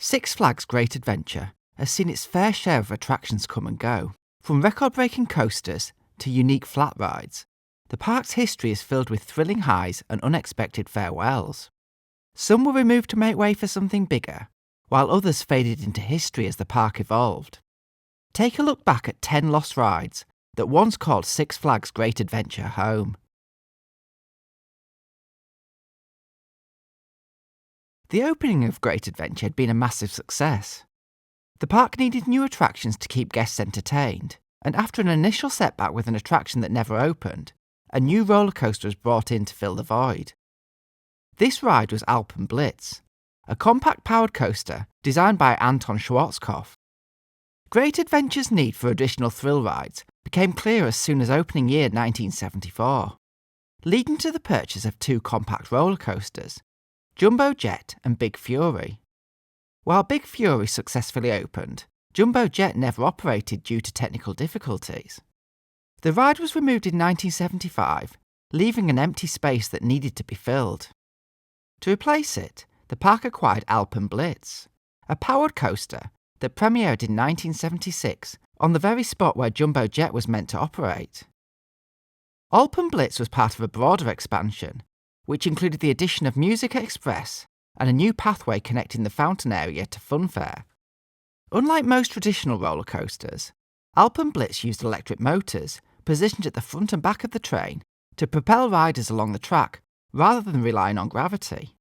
Six Flags Great Adventure has seen its fair share of attractions come and go. From record-breaking coasters to unique flat rides, the park's history is filled with thrilling highs and unexpected farewells. Some were removed to make way for something bigger, while others faded into history as the park evolved. Take a look back at 10 lost rides that once called Six Flags Great Adventure home. The opening of Great Adventure had been a massive success. The park needed new attractions to keep guests entertained, and after an initial setback with an attraction that never opened, a new roller coaster was brought in to fill the void. This ride was Alpen Blitz, a compact powered coaster designed by Anton Schwarzkopf. Great Adventure's need for additional thrill rides became clear as soon as opening year 1974, leading to the purchase of two compact roller coasters, Jumbo Jet and Big Fury. While Big Fury successfully opened, Jumbo Jet never operated due to technical difficulties. The ride was removed in 1975, leaving an empty space that needed to be filled. To replace it, the park acquired Alpen Blitz, a powered coaster that premiered in 1976 on the very spot where Jumbo Jet was meant to operate. Alpen Blitz was part of a broader expansion, which included the addition of Music Express and a new pathway connecting the fountain area to Funfair. Unlike most traditional roller coasters, Alpen Blitz used electric motors positioned at the front and back of the train to propel riders along the track rather than relying on gravity.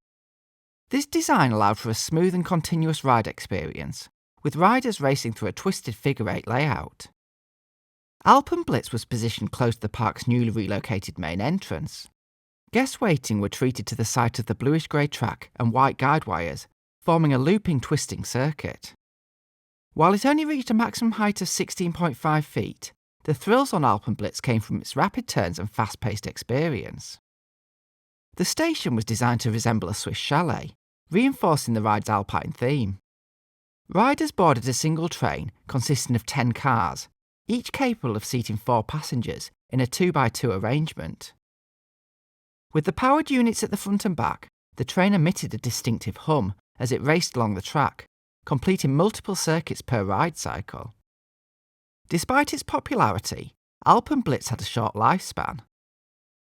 This design allowed for a smooth and continuous ride experience, with riders racing through a twisted figure-8 layout. Alpen Blitz was positioned close to the park's newly relocated main entrance. Guests waiting were treated to the site of the bluish-grey track and white guide wires, forming a looping, twisting circuit. While it only reached a maximum height of 16.5 feet, the thrills on Alpen Blitz came from its rapid turns and fast-paced experience. The station was designed to resemble a Swiss chalet, reinforcing the ride's alpine theme. Riders boarded a single train consisting of 10 cars, each capable of seating 4 passengers in a 2x2 arrangement. With the powered units at the front and back, the train emitted a distinctive hum as it raced along the track, completing multiple circuits per ride cycle. Despite its popularity, Alpen Blitz had a short lifespan.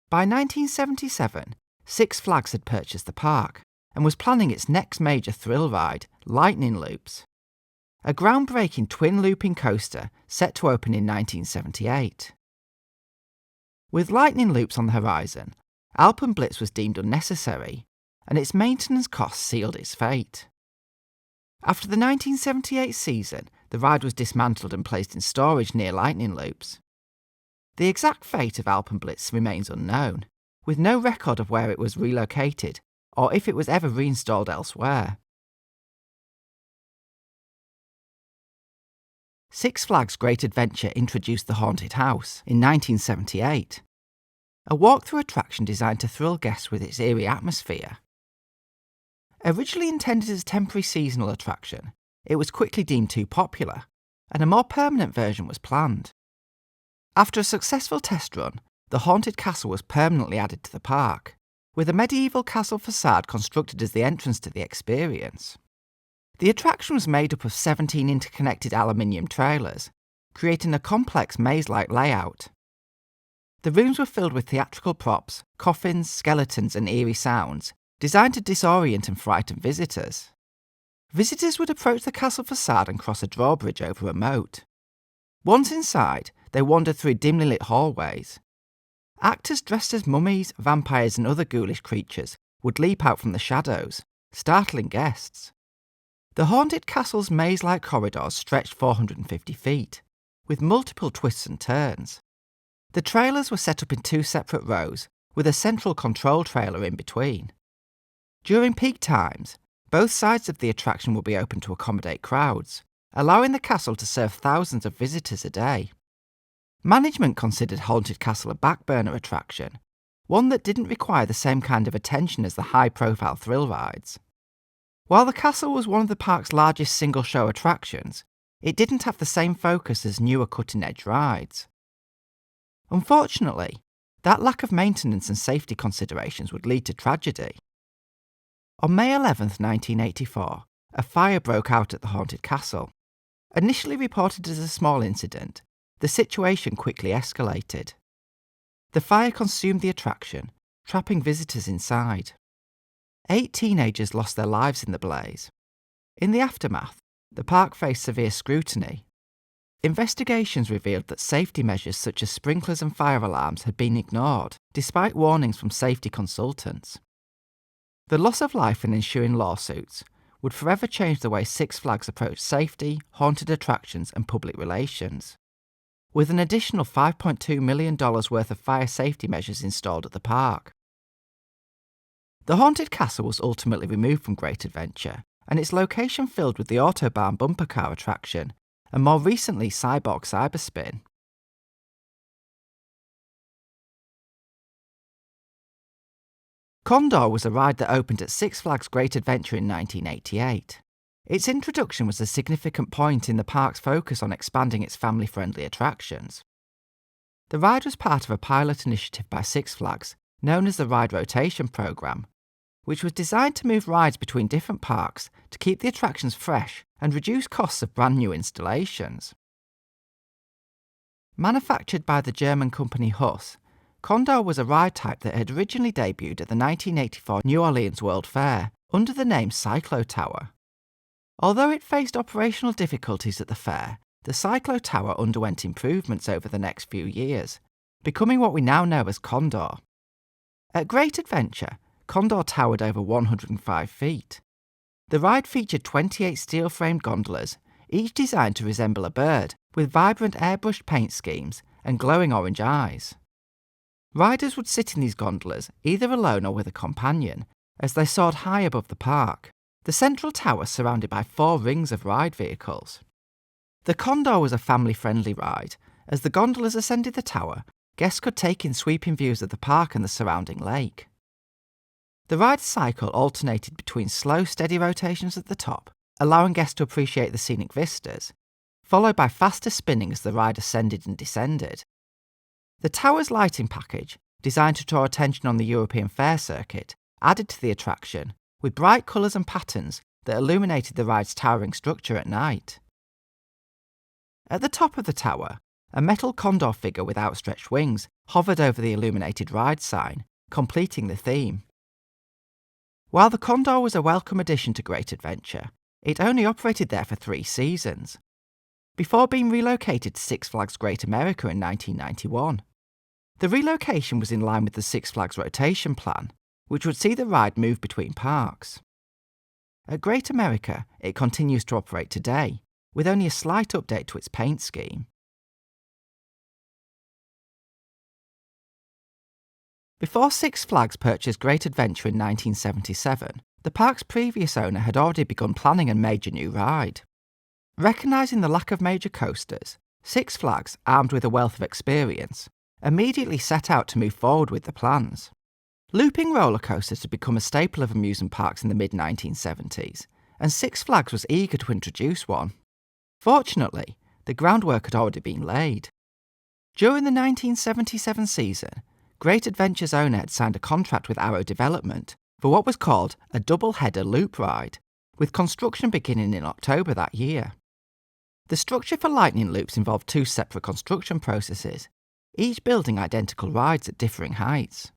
By 1977, Six Flags had purchased the park and was planning its next major thrill ride, Lightnin Loops, a groundbreaking twin-looping coaster set to open in 1978. With Lightnin Loops on the horizon, Alpen Blitz was deemed unnecessary, and its maintenance costs sealed its fate. After the 1978 season, the ride was dismantled and placed in storage near Lightnin Loops. The exact fate of Alpen Blitz remains unknown, with no record of where it was relocated or if it was ever reinstalled elsewhere. Six Flags Great Adventure introduced the Haunted House in 1978, a walk-through attraction designed to thrill guests with its eerie atmosphere. Originally intended as a temporary seasonal attraction, it was quickly deemed too popular, and a more permanent version was planned. After a successful test run, the Haunted Castle was permanently added to the park, with a medieval castle facade constructed as the entrance to the experience. The attraction was made up of 17 interconnected aluminium trailers, creating a complex maze-like layout. The rooms were filled with theatrical props, coffins, skeletons, and eerie sounds, designed to disorient and frighten visitors. Visitors would approach the castle facade and cross a drawbridge over a moat. Once inside, they wandered through dimly lit hallways. Actors dressed as mummies, vampires, and other ghoulish creatures would leap out from the shadows, startling guests. The haunted castle's maze-like corridors stretched 450 feet, with multiple twists and turns. The trailers were set up in 2 separate rows, with a central control trailer in between. During peak times, both sides of the attraction would be open to accommodate crowds, allowing the castle to serve thousands of visitors a day. Management considered Haunted Castle a back-burner attraction, one that didn't require the same kind of attention as the high-profile thrill rides. While the castle was one of the park's largest single-show attractions, it didn't have the same focus as newer cutting-edge rides. Unfortunately, that lack of maintenance and safety considerations would lead to tragedy. On May 11, 1984, a fire broke out at the haunted castle. Initially reported as a small incident, the situation quickly escalated. The fire consumed the attraction, trapping visitors inside. 8 teenagers lost their lives in the blaze. In the aftermath, the park faced severe scrutiny. Investigations revealed that safety measures such as sprinklers and fire alarms had been ignored, despite warnings from safety consultants. The loss of life and ensuing lawsuits would forever change the way Six Flags approached safety, haunted attractions, and public relations. With an additional $5.2 million worth of fire safety measures installed at the park. The haunted castle was ultimately removed from Great Adventure, and its location filled with the Autobahn bumper car attraction, and more recently Cyborg Cyber Spin. Condor was a ride that opened at Six Flags Great Adventure in 1988. Its introduction was a significant point in the park's focus on expanding its family-friendly attractions. The ride was part of a pilot initiative by Six Flags known as the Ride Rotation Program, which was designed to move rides between different parks to keep the attractions fresh and reduce costs of brand new installations. Manufactured by the German company Huss, Condor was a ride type that had originally debuted at the 1984 New Orleans World Fair under the name Cyclo Tower. Although it faced operational difficulties at the fair, the Cyclo Tower underwent improvements over the next few years, becoming what we now know as Condor. At Great Adventure, Condor towered over 105 feet. The ride featured 28 steel-framed gondolas, each designed to resemble a bird, with vibrant airbrushed paint schemes and glowing orange eyes. Riders would sit in these gondolas, either alone or with a companion, as they soared high above the park. The central tower surrounded by 4 rings of ride vehicles. The Condor was a family-friendly ride. As the gondolas ascended the tower, guests could take in sweeping views of the park and the surrounding lake. The ride's cycle alternated between slow, steady rotations at the top, allowing guests to appreciate the scenic vistas, followed by faster spinning as the ride ascended and descended. The tower's lighting package, designed to draw attention on the European Fair circuit, added to the attraction, with bright colours and patterns that illuminated the ride's towering structure at night. At the top of the tower, a metal condor figure with outstretched wings hovered over the illuminated ride sign, completing the theme. While the Condor was a welcome addition to Great Adventure, it only operated there for 3 seasons, before being relocated to Six Flags Great America in 1991. The relocation was in line with the Six Flags rotation plan, which would see the ride move between parks. At Great America, it continues to operate today, with only a slight update to its paint scheme. Before Six Flags purchased Great Adventure in 1977, the park's previous owner had already begun planning a major new ride. Recognising the lack of major coasters, Six Flags, armed with a wealth of experience, immediately set out to move forward with the plans. Looping roller coasters had become a staple of amusement parks in the mid-1970s, and Six Flags was eager to introduce one. Fortunately, the groundwork had already been laid. During the 1977 season, Great Adventure's owner had signed a contract with Arrow Development for what was called a double-header loop ride, with construction beginning in October that year. The structure for Lightnin Loops involved 2 separate construction processes, each building identical rides at differing heights.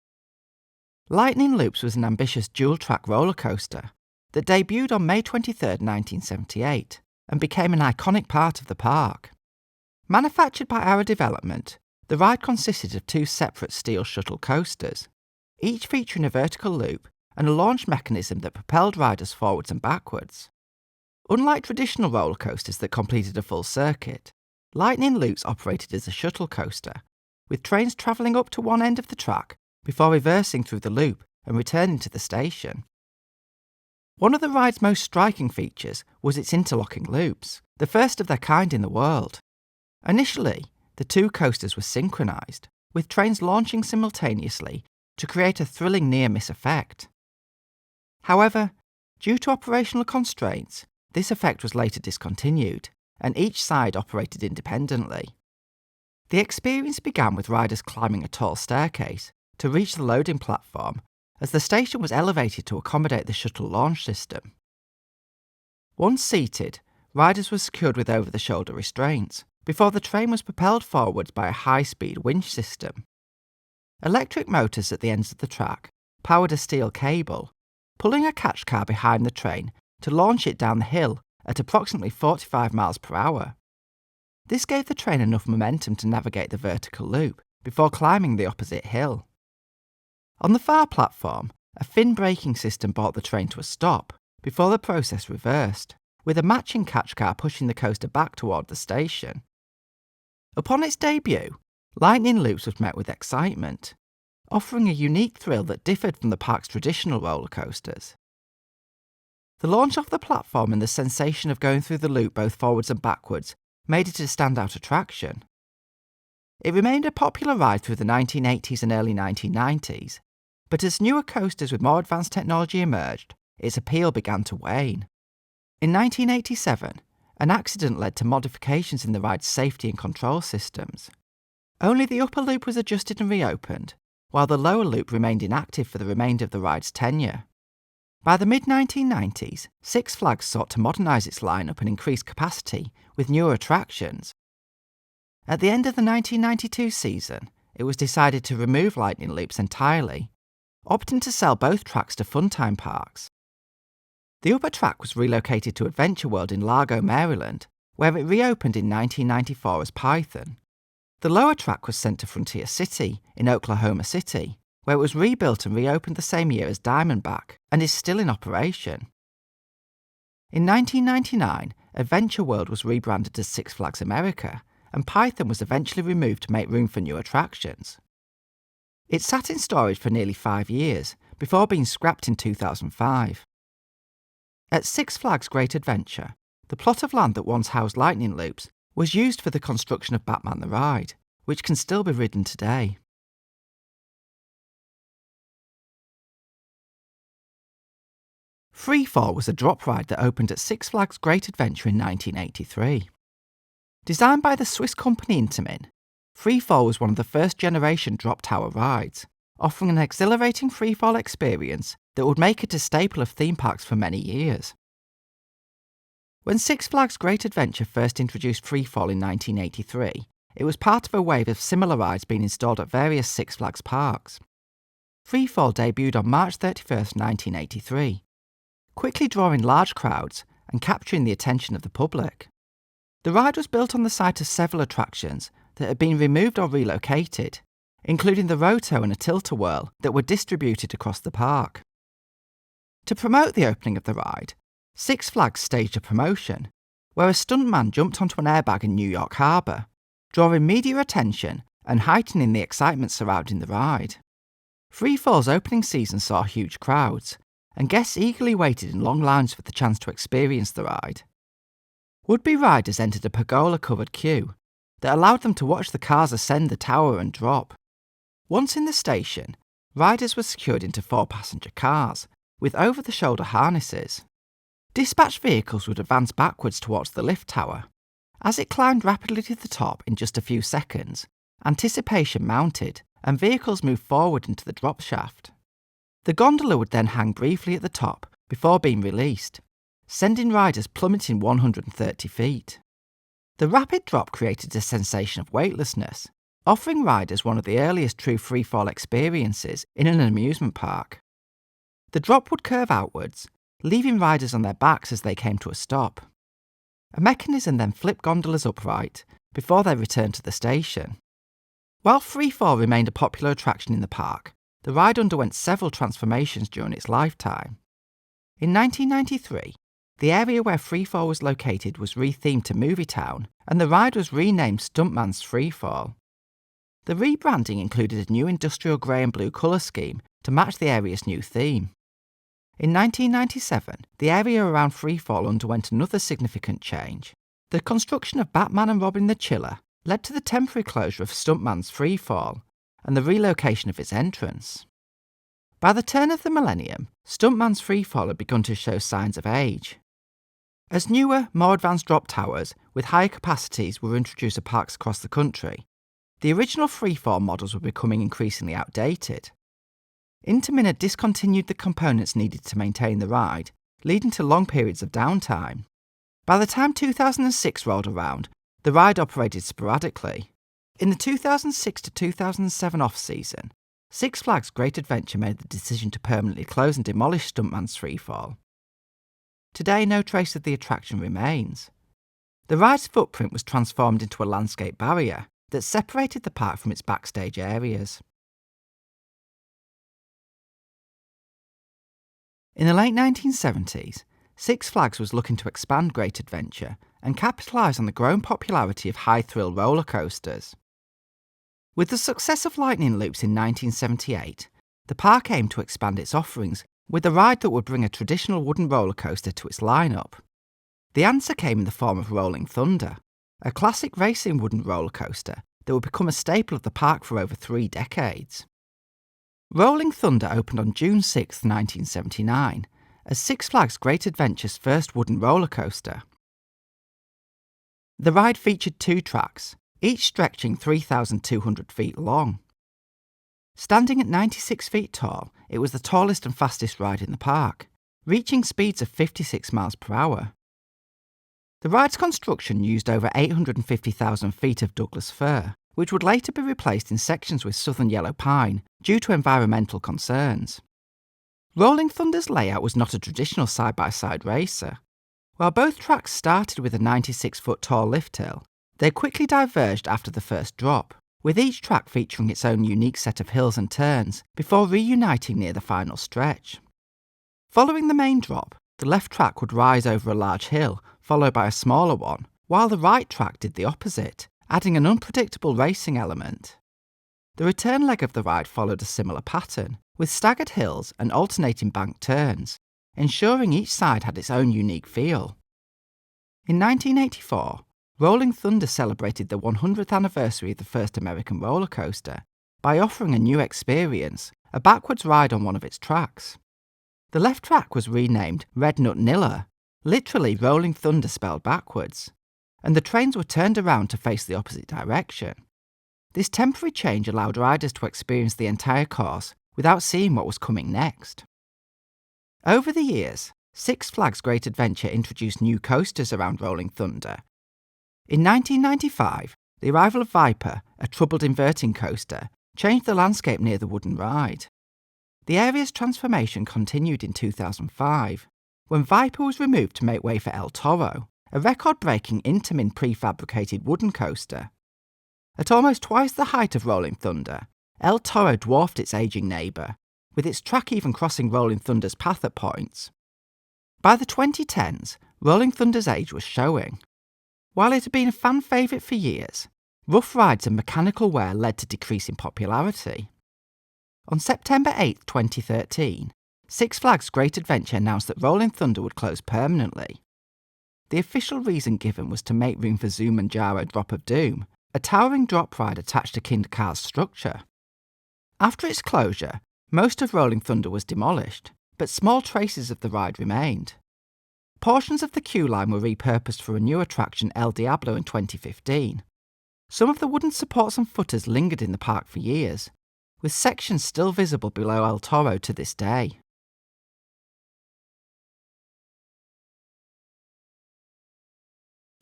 Lightnin Loops was an ambitious dual-track roller coaster that debuted on May 23, 1978, and became an iconic part of the park. Manufactured by Arrow Development, the ride consisted of 2 separate steel shuttle coasters, each featuring a vertical loop and a launch mechanism that propelled riders forwards and backwards. Unlike traditional roller coasters that completed a full circuit, Lightnin Loops operated as a shuttle coaster, with trains travelling up to one end of the track before reversing through the loop and returning to the station. One of the ride's most striking features was its interlocking loops, the first of their kind in the world. Initially, the 2 coasters were synchronised, with trains launching simultaneously to create a thrilling near-miss effect. However, due to operational constraints, this effect was later discontinued, and each side operated independently. The experience began with riders climbing a tall staircase to reach the loading platform, as the station was elevated to accommodate the shuttle launch system. Once seated, riders were secured with over-the-shoulder restraints before the train was propelled forwards by a high-speed winch system. Electric motors at the ends of the track powered a steel cable, pulling a catch car behind the train to launch it down the hill at approximately 45 miles per hour. This gave the train enough momentum to navigate the vertical loop before climbing the opposite hill. On the far platform, a fin braking system brought the train to a stop before the process reversed, with a matching catch car pushing the coaster back toward the station. Upon its debut, Lightnin Loops was met with excitement, offering a unique thrill that differed from the park's traditional roller coasters. The launch off the platform and the sensation of going through the loop both forwards and backwards made it a standout attraction. It remained a popular ride through the 1980s and early 1990s, but as newer coasters with more advanced technology emerged, its appeal began to wane. In 1987, an accident led to modifications in the ride's safety and control systems. Only the upper loop was adjusted and reopened, while the lower loop remained inactive for the remainder of the ride's tenure. By the mid-1990s, Six Flags sought to modernise its lineup and increase capacity with newer attractions. At the end of the 1992 season, it was decided to remove Lightnin Loops entirely, opting to sell both tracks to Funtime Parks. The upper track was relocated to Adventure World in Largo, Maryland, where it reopened in 1994 as Python. The lower track was sent to Frontier City in Oklahoma City, where it was rebuilt and reopened the same year as Diamondback and is still in operation. In 1999, Adventure World was rebranded as Six Flags America, and Python was eventually removed to make room for new attractions. It sat in storage for nearly 5 years, before being scrapped in 2005. At Six Flags Great Adventure, the plot of land that once housed Lightnin Loops was used for the construction of Batman the Ride, which can still be ridden today. Freefall was a drop ride that opened at Six Flags Great Adventure in 1983. Designed by the Swiss company Intamin, Freefall was one of the first-generation drop tower rides, offering an exhilarating freefall experience that would make it a staple of theme parks for many years. When Six Flags Great Adventure first introduced Freefall in 1983, it was part of a wave of similar rides being installed at various Six Flags parks. Freefall debuted on March 31, 1983, quickly drawing large crowds and capturing the attention of the public. The ride was built on the site of several attractions that had been removed or relocated, including the Roto and a Tilt-A-Whirl that were distributed across the park. To promote the opening of the ride, Six Flags staged a promotion, where a stuntman jumped onto an airbag in New York Harbor, drawing media attention and heightening the excitement surrounding the ride. Freefall's opening season saw huge crowds, and guests eagerly waited in long lines for the chance to experience the ride. Would-be riders entered a pergola-covered queue that allowed them to watch the cars ascend the tower and drop. Once in the station, riders were secured into 4-passenger cars, with over-the-shoulder harnesses. Dispatch vehicles would advance backwards towards the lift tower. As it climbed rapidly to the top in just a few seconds, anticipation mounted, and vehicles moved forward into the drop shaft. The gondola would then hang briefly at the top before being released, sending riders plummeting 130 feet. The rapid drop created a sensation of weightlessness, offering riders one of the earliest true freefall experiences in an amusement park. The drop would curve outwards, leaving riders on their backs as they came to a stop. A mechanism then flipped gondolas upright before they returned to the station. While Freefall remained a popular attraction in the park, the ride underwent several transformations during its lifetime. In 1993, the area where Freefall was located was rethemed to Movietown, and the ride was renamed Stuntman's Freefall. The rebranding included a new industrial grey and blue colour scheme to match the area's new theme. In 1997, the area around Freefall underwent another significant change. The construction of Batman and Robin the Chiller led to the temporary closure of Stuntman's Freefall and the relocation of its entrance. By the turn of the millennium, Stuntman's Freefall had begun to show signs of age. As newer, more advanced drop towers with higher capacities were introduced to parks across the country, the original Freefall models were becoming increasingly outdated. Intamin had discontinued the components needed to maintain the ride, leading to long periods of downtime. By the time 2006 rolled around, the ride operated sporadically. In the 2006 to 2007 off-season, Six Flags Great Adventure made the decision to permanently close and demolish Stuntman's Freefall. Today, no trace of the attraction remains. The ride's footprint was transformed into a landscape barrier that separated the park from its backstage areas. In the late 1970s, Six Flags was looking to expand Great Adventure and capitalise on the growing popularity of high-thrill roller coasters. With the success of Lightnin Loops in 1978, the park aimed to expand its offerings with a ride that would bring a traditional wooden roller coaster to its lineup. The answer came in the form of Rolling Thunder, a classic racing wooden roller coaster that would become a staple of the park for over 3 decades. Rolling Thunder opened on June 6, 1979, as Six Flags Great Adventure's first wooden roller coaster. The ride featured 2 tracks, each stretching 3,200 feet long. Standing at 96 feet tall, it was the tallest and fastest ride in the park, reaching speeds of 56 miles per hour. The ride's construction used over 850,000 feet of Douglas fir, which would later be replaced in sections with southern yellow pine due to environmental concerns. Rolling Thunder's layout was not a traditional side-by-side racer. While both tracks started with a 96-foot-tall lift hill, they quickly diverged after the first drop, with each track featuring its own unique set of hills and turns before reuniting near the final stretch. Following the main drop, the left track would rise over a large hill, followed by a smaller one, while the right track did the opposite, adding an unpredictable racing element. The return leg of the ride followed a similar pattern, with staggered hills and alternating bank turns, ensuring each side had its own unique feel. In 1984, Rolling Thunder celebrated the 100th anniversary of the first American roller coaster by offering a new experience, a backwards ride on one of its tracks. The left track was renamed Red Nut Niller, literally Rolling Thunder spelled backwards, and the trains were turned around to face the opposite direction. This temporary change allowed riders to experience the entire course without seeing what was coming next. Over the years, Six Flags Great Adventure introduced new coasters around Rolling Thunder. In 1995, the arrival of Viper, a troubled inverting coaster, changed the landscape near the wooden ride. The area's transformation continued in 2005, when Viper was removed to make way for El Toro, a record-breaking Intamin prefabricated wooden coaster. At almost twice the height of Rolling Thunder, El Toro dwarfed its aging neighbour, with its track even crossing Rolling Thunder's path at points. By the 2010s, Rolling Thunder's age was showing. While it had been a fan favourite for years, rough rides and mechanical wear led to decreasing popularity. On September 8, 2013, Six Flags Great Adventure announced that Rolling Thunder would close permanently. The official reason given was to make room for Zumanjaro Drop of Doom, a towering drop ride attached to Kingda Ka's structure. After its closure, most of Rolling Thunder was demolished, but small traces of the ride remained. Portions of the queue line were repurposed for a new attraction, El Diablo, in 2015. Some of the wooden supports and footers lingered in the park for years, with sections still visible below El Toro to this day.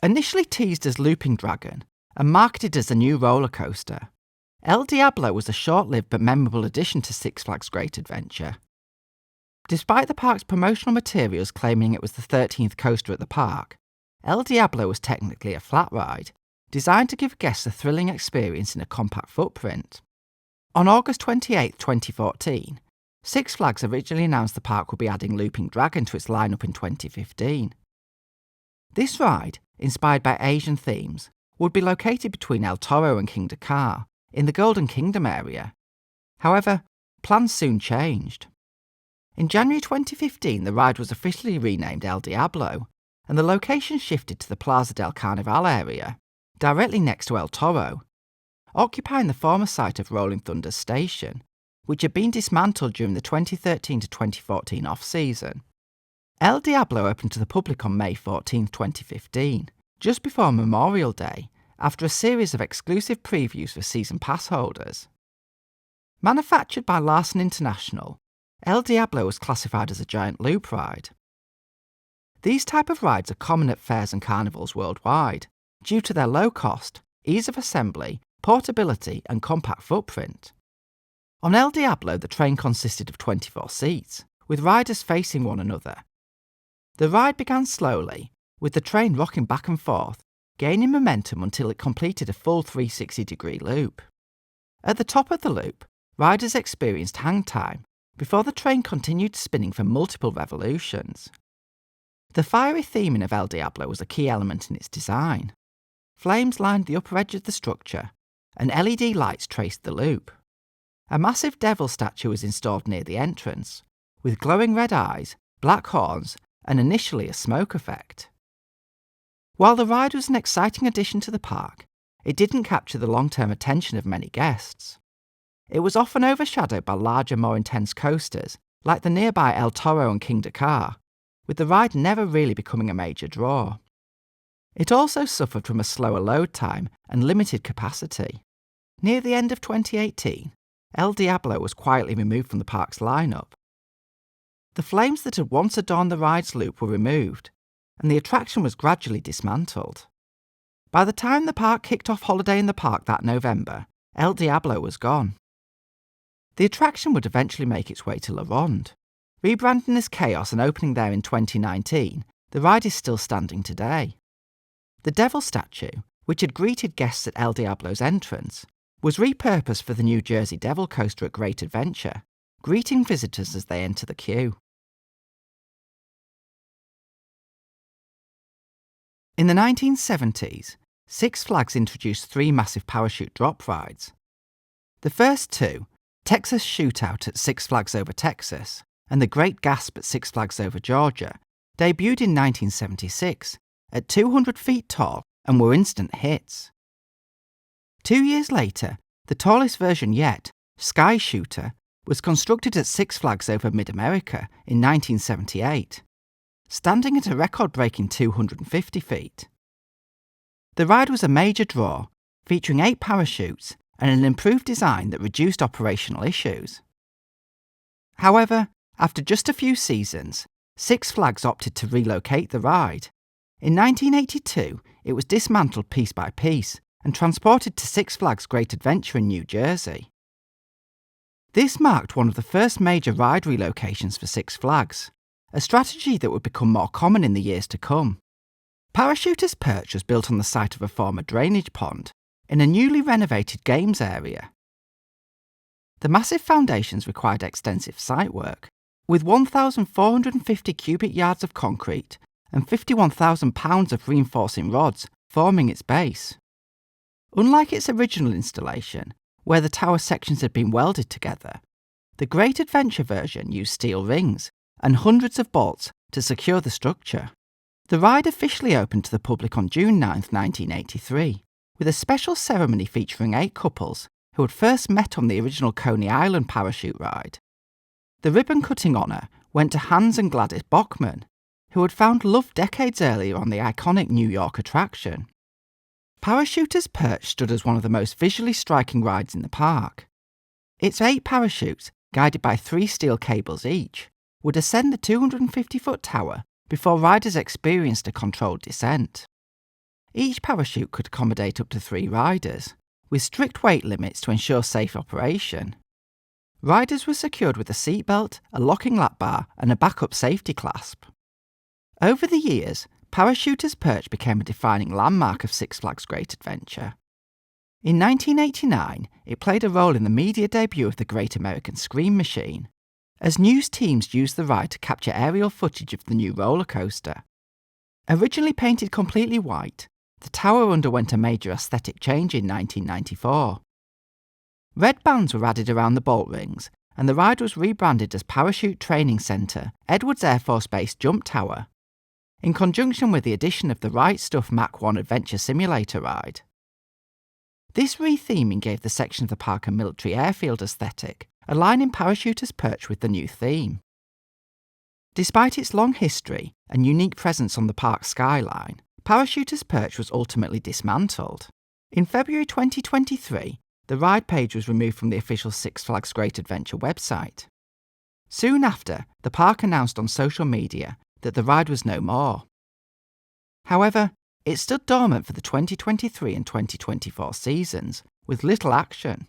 Initially teased as Looping Dragon and marketed as a new roller coaster, El Diablo was a short-lived but memorable addition to Six Flags Great Adventure. Despite the park's promotional materials claiming it was the 13th coaster at the park, El Diablo was technically a flat ride, designed to give guests a thrilling experience in a compact footprint. On August 28, 2014, Six Flags originally announced the park would be adding Looping Dragon to its lineup in 2015. This ride, inspired by Asian themes, would be located between El Toro and Kingda Ka, in the Golden Kingdom area. However, plans soon changed. In January 2015, the ride was officially renamed El Diablo, and the location shifted to the Plaza del Carnaval area, directly next to El Toro, occupying the former site of Rolling Thunder's station, which had been dismantled during the 2013 to 2014 off-season. El Diablo opened to the public on May 14, 2015, just before Memorial Day, after a series of exclusive previews for season pass holders. Manufactured by Larson International, El Diablo was classified as a giant loop ride. These type of rides are common at fairs and carnivals worldwide, due to their low cost, ease of assembly, portability and compact footprint. On El Diablo, the train consisted of 24 seats, with riders facing one another. The ride began slowly, with the train rocking back and forth, gaining momentum until it completed a full 360-degree loop. At the top of the loop, riders experienced hang time before the train continued spinning for multiple revolutions. The fiery theming of El Diablo was a key element in its design. Flames lined the upper edge of the structure, and LED lights traced the loop. A massive devil statue was installed near the entrance, with glowing red eyes, black horns, and initially a smoke effect. While the ride was an exciting addition to the park, it didn't capture the long-term attention of many guests. It was often overshadowed by larger, more intense coasters, like the nearby El Toro and Kingda Ka, with the ride never really becoming a major draw. It also suffered from a slower load time and limited capacity. Near the end of 2018, El Diablo was quietly removed from the park's lineup. The flames that had once adorned the ride's loop were removed, and the attraction was gradually dismantled. By the time the park kicked off Holiday in the Park that November, El Diablo was gone. The attraction would eventually make its way to La Ronde. Rebranding as Chaos and opening there in 2019, the ride is still standing today. The devil statue, which had greeted guests at El Diablo's entrance, was repurposed for the New Jersey Devil Coaster at Great Adventure, greeting visitors as they enter the queue. In the 1970s, Six Flags introduced 3 massive parachute drop rides. The first 2, Texas Shootout at Six Flags Over Texas and the Great Gasp at Six Flags Over Georgia, debuted in 1976 at 200 feet tall and were instant hits. 2 years later, the tallest version yet, Sky Shooter, was constructed at Six Flags Over Mid-America in 1978, standing at a record-breaking 250 feet. The ride was a major draw, featuring 8 parachutes and an improved design that reduced operational issues. However, after just a few seasons, Six Flags opted to relocate the ride. In 1982, it was dismantled piece by piece and transported to Six Flags Great Adventure in New Jersey. This marked one of the first major ride relocations for Six Flags, a strategy that would become more common in the years to come. Parachuters Perch was built on the site of a former drainage pond in a newly renovated games area. The massive foundations required extensive site work, with 1,450 cubic yards of concrete and 51,000 pounds of reinforcing rods forming its base. Unlike its original installation, where the tower sections had been welded together, the Great Adventure version used steel rings and hundreds of bolts to secure the structure. The ride officially opened to the public on June 9, 1983, with a special ceremony featuring 8 couples who had first met on the original Coney Island parachute ride. The ribbon-cutting honour went to Hans and Gladys Bachman, who had found love decades earlier on the iconic New York attraction. Parachuters Perch stood as one of the most visually striking rides in the park. Its 8 parachutes, guided by 3 steel cables each, would ascend the 250-foot tower before riders experienced a controlled descent. Each parachute could accommodate up to 3 riders, with strict weight limits to ensure safe operation. Riders were secured with a seatbelt, a locking lap bar, and a backup safety clasp. Over the years, Parachuters Perch became a defining landmark of Six Flags Great Adventure. In 1989, it played a role in the media debut of the Great American Scream Machine, as news teams used the ride to capture aerial footage of the new roller coaster. Originally painted completely white, the tower underwent a major aesthetic change in 1994. Red bands were added around the bolt rings, and the ride was rebranded as Parachute Training Center, Edwards Air Force Base Jump Tower, in conjunction with the addition of the Right Stuff Mach 1 Adventure Simulator ride. This retheming gave the section of the park a military airfield aesthetic, aligning Parachuters Perch with the new theme. Despite its long history and unique presence on the park's skyline, Parachuters Perch was ultimately dismantled. In February 2023, the ride page was removed from the official Six Flags Great Adventure website. Soon after, the park announced on social media that the ride was no more. However, it stood dormant for the 2023 and 2024 seasons, with little action.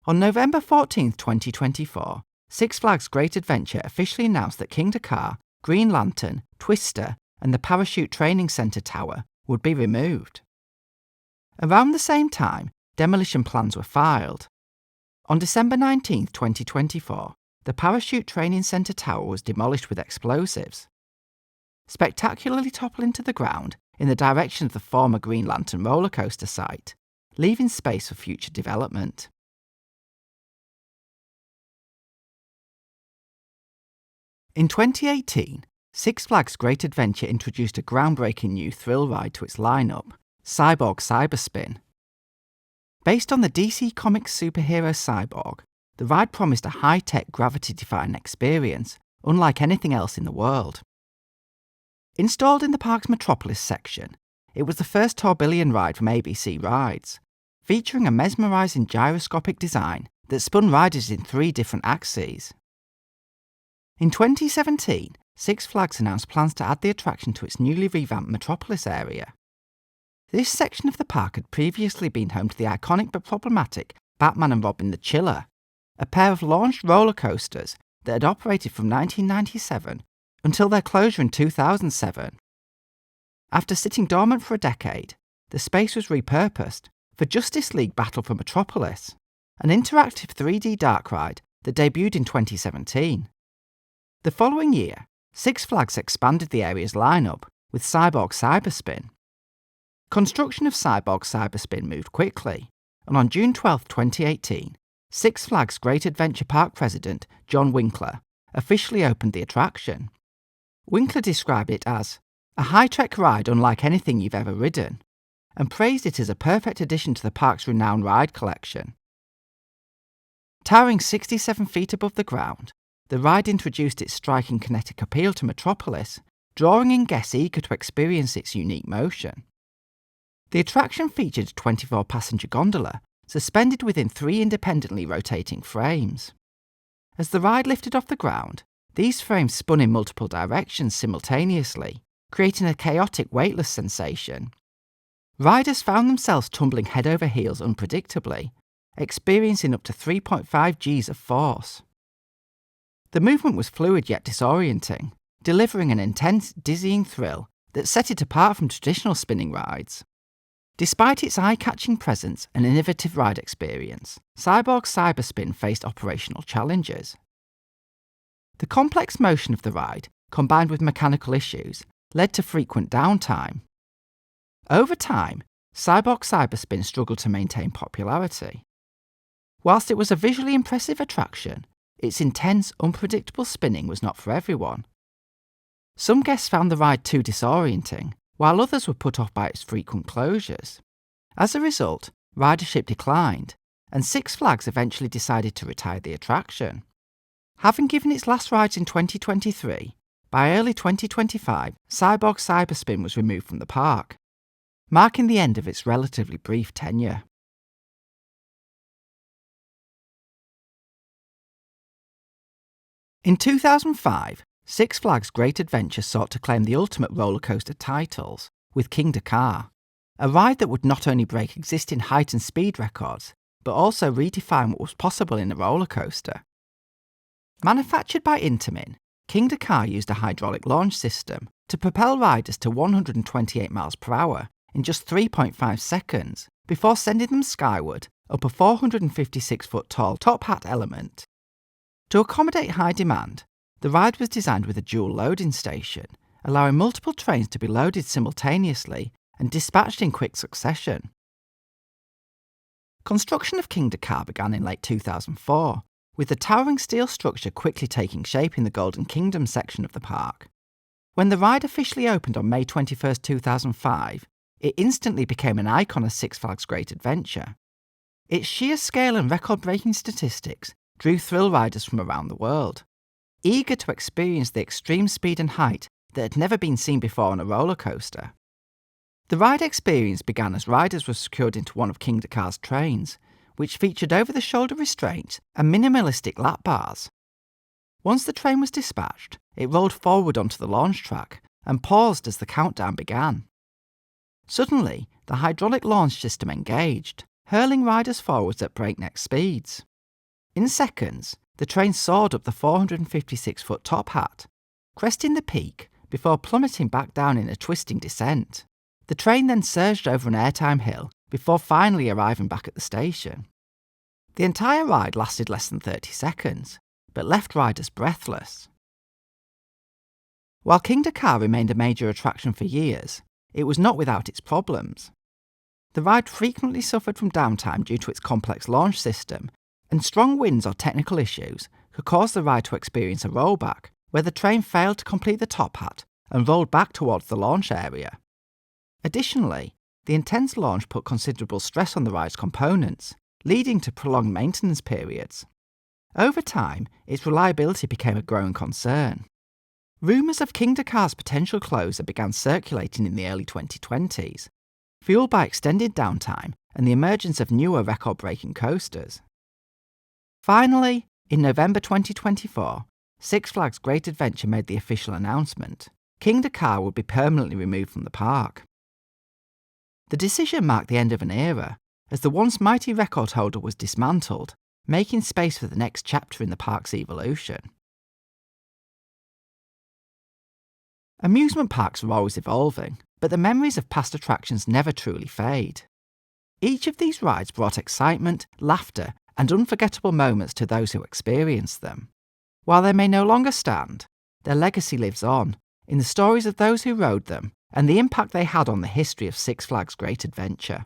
On November 14, 2024, Six Flags Great Adventure officially announced that Kingda Ka, Green Lantern, Twister, and the Parachute Training Center Tower would be removed. Around the same time, demolition plans were filed. On December 19, 2024, the Parachute Training Center Tower was demolished with explosives, spectacularly toppling to the ground in the direction of the former Green Lantern roller coaster site, leaving space for future development. In 2018, Six Flags Great Adventure introduced a groundbreaking new thrill ride to its lineup, Cyborg Cyber Spin. Based on the DC Comics superhero Cyborg, the ride promised a high-tech, gravity-defying experience, unlike anything else in the world. Installed in the park's Metropolis section, it was the first tourbillon ride from ABC Rides, featuring a mesmerising gyroscopic design that spun riders in 3 different axes. In 2017, Six Flags announced plans to add the attraction to its newly revamped Metropolis area. This section of the park had previously been home to the iconic but problematic Batman and Robin the Chiller, a pair of launched roller coasters that had operated from 1997 until their closure in 2007. After sitting dormant for a decade, the space was repurposed for Justice League Battle for Metropolis, an interactive 3D dark ride that debuted in 2017. The following year, Six Flags expanded the area's lineup with Cyborg Cyber Spin. Construction of Cyborg Cyber Spin moved quickly, and on June 12, 2018, Six Flags Great Adventure Park President John Winkler officially opened the attraction. Winkler described it as a high-tech ride unlike anything you've ever ridden, and praised it as a perfect addition to the park's renowned ride collection. Towering 67 feet above the ground, the ride introduced its striking kinetic appeal to Metropolis, drawing in guests eager to experience its unique motion. The attraction featured a 24-passenger gondola suspended within 3 independently rotating frames. As the ride lifted off the ground, these frames spun in multiple directions simultaneously, creating a chaotic weightless sensation. Riders found themselves tumbling head over heels unpredictably, experiencing up to 3.5 Gs of force. The movement was fluid yet disorienting, delivering an intense, dizzying thrill that set it apart from traditional spinning rides. Despite its eye-catching presence and innovative ride experience, Cyborg Cyber Spin faced operational challenges. The complex motion of the ride, combined with mechanical issues, led to frequent downtime. Over time, Cyborg Cyber Spin struggled to maintain popularity. Whilst it was a visually impressive attraction, its intense, unpredictable spinning was not for everyone. Some guests found the ride too disorienting, while others were put off by its frequent closures. As a result, ridership declined, and Six Flags eventually decided to retire the attraction. Having given its last rides in 2023, by early 2025, Cyborg Cyber Spin was removed from the park, marking the end of its relatively brief tenure. In 2005, Six Flags Great Adventure sought to claim the ultimate roller coaster titles with Kingda Ka, a ride that would not only break existing height and speed records, but also redefine what was possible in a roller coaster. Manufactured by Intamin, Kingda Ka used a hydraulic launch system to propel riders to 128 miles per hour in just 3.5 seconds before sending them skyward up a 456-foot tall top hat element. To accommodate high demand, the ride was designed with a dual loading station, allowing multiple trains to be loaded simultaneously and dispatched in quick succession. Construction of Kingda Ka began in late 2004, with the towering steel structure quickly taking shape in the Golden Kingdom section of the park. When the ride officially opened on May 21, 2005, it instantly became an icon of Six Flags Great Adventure. Its sheer scale and record-breaking statistics drew thrill riders from around the world, eager to experience the extreme speed and height that had never been seen before on a roller coaster. The ride experience began as riders were secured into one of Kingda Ka's trains, which featured over-the-shoulder restraints and minimalistic lap bars. Once the train was dispatched, it rolled forward onto the launch track and paused as the countdown began. Suddenly, the hydraulic launch system engaged, hurling riders forwards at breakneck speeds. In seconds, the train soared up the 456-foot top hat, cresting the peak before plummeting back down in a twisting descent. The train then surged over an airtime hill before finally arriving back at the station. The entire ride lasted less than 30 seconds, but left riders breathless. While Kingda Ka remained a major attraction for years, it was not without its problems. The ride frequently suffered from downtime due to its complex launch system, and strong winds or technical issues could cause the ride to experience a rollback, where the train failed to complete the top hat and rolled back towards the launch area. Additionally, the intense launch put considerable stress on the ride's components, leading to prolonged maintenance periods. Over time, its reliability became a growing concern. Rumours of Kingda Ka's potential closure began circulating in the early 2020s, fueled by extended downtime and the emergence of newer record-breaking coasters. Finally, in November 2024, Six Flags Great Adventure made the official announcement: Kingda Ka would be permanently removed from the park. The decision marked the end of an era, as the once mighty record holder was dismantled, making space for the next chapter in the park's evolution. Amusement parks are always evolving, but the memories of past attractions never truly fade. Each of these rides brought excitement, laughter, and unforgettable moments to those who experienced them. While they may no longer stand, their legacy lives on in the stories of those who rode them and the impact they had on the history of Six Flags Great Adventure.